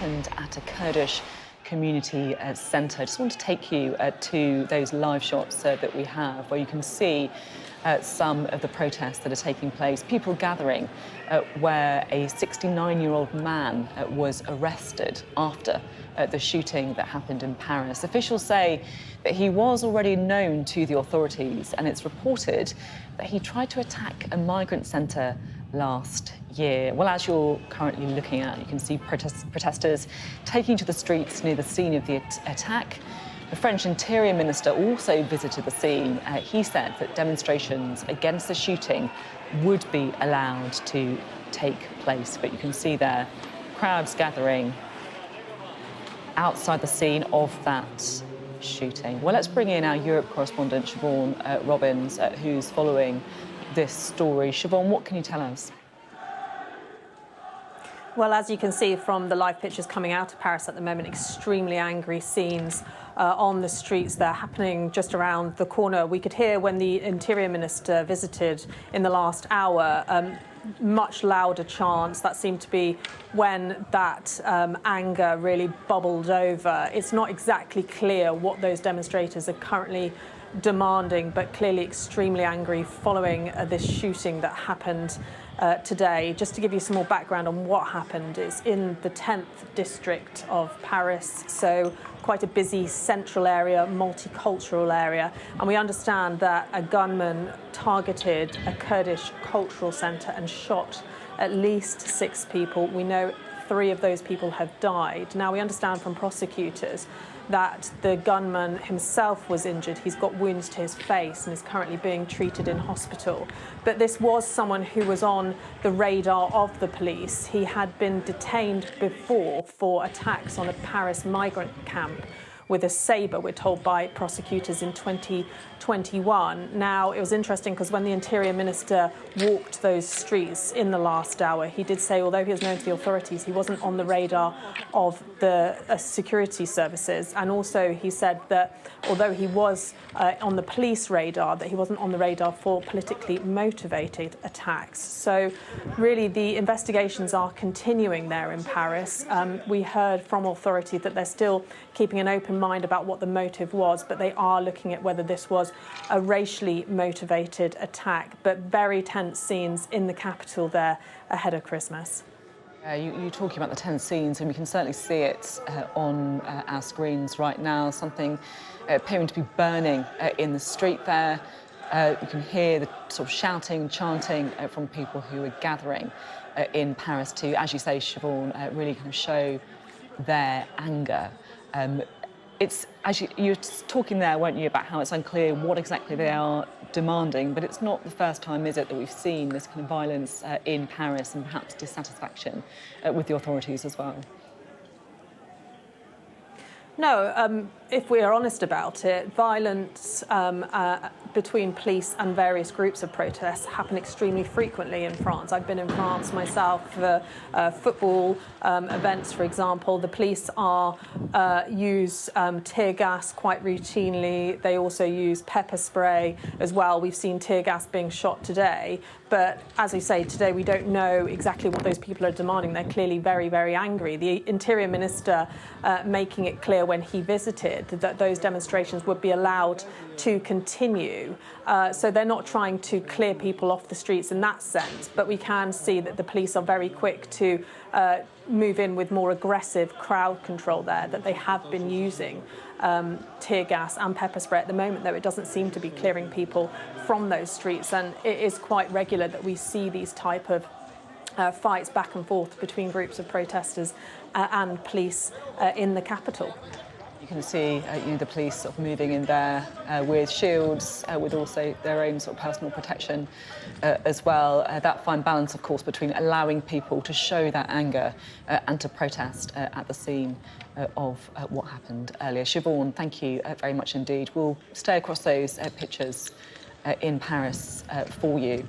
happened at a Kurdish community centre. I just want to take you to those live shots that we have, where you can see some of the protests that are taking place. People gathering where a 69-year-old man was arrested after the shooting that happened in Paris. Officials say that he was already known to the authorities, and it's reported that he tried to attack a migrant centre last year. Well, as you're currently looking at, you can see protesters taking to the streets near the scene of the attack. The French Interior Minister also visited the scene. He said that demonstrations against the shooting would be allowed to take place. But you can see there crowds gathering outside the scene of that shooting. Well, let's bring in our Europe correspondent, Siobhan Robbins, who's following this story. Siobhan, what can you tell us? Well, as you can see from the live pictures coming out of Paris at the moment, extremely angry scenes on the streets. They're happening just around the corner. We could hear when the Interior Minister visited in the last hour, much louder chants. That seemed to be when that anger really bubbled over. It's not exactly clear what those demonstrators are currently demanding, but clearly extremely angry following this shooting that happened today. Just to give you some more background on what happened, it's in the 10th district of Paris, so quite a busy central area, multicultural area. And we understand that a gunman targeted a Kurdish cultural centre and shot at least 6 people. We know 3 of those people have died. Now, we understand from prosecutors that the gunman himself was injured. He's got wounds to his face and is currently being treated in hospital. But this was someone who was on the radar of the police. He had been detained before for attacks on a Paris migrant camp with a sabre, we're told by prosecutors, in 2021. Now, it was interesting because when the Interior Minister walked those streets in the last hour, he did say, although he was known to the authorities, he wasn't on the radar of the security services. And also he said that although he was on the police radar, that he wasn't on the radar for politically motivated attacks. So really the investigations are continuing there in Paris. We heard from authorities that they're still keeping an open mind about what the motive was, but they are looking at whether this was a racially motivated attack. But very tense scenes in the capital there ahead of Christmas. You're talking about the tense scenes, and we can certainly see it on our screens right now, something appearing to be burning in the street there. You can hear the sort of shouting, chanting from people who are gathering in Paris to, as you say, Siobhan, really kind of show their anger. It's, as you were talking there, weren't you, about how it's unclear what exactly they are demanding, but it's not the first time, is it, that we've seen this kind of violence in Paris, and perhaps dissatisfaction with the authorities as well? No, if we are honest about it, violence between police and various groups of protests happen extremely frequently in France. I've been in France myself for football events, for example. The police use tear gas quite routinely. They also use pepper spray as well. We've seen tear gas being shot today. But as I say, today we don't know exactly what those people are demanding. They're clearly very, very angry. The Interior Minister making it clear when he visited that those demonstrations would be allowed to continue. So they're not trying to clear people off the streets in that sense, but we can see that the police are very quick to move in with more aggressive crowd control there, that they have been using tear gas and pepper spray. At the moment, though, it doesn't seem to be clearing people from those streets, and it is quite regular that we see these type of fights back and forth between groups of protesters and police in the capital. You can see the police sort of moving in there with shields, with also their own sort of personal protection as well. That fine balance, of course, between allowing people to show that anger and to protest at the scene of what happened earlier. Siobhan, thank you very much indeed. We'll stay across those pictures in Paris for you.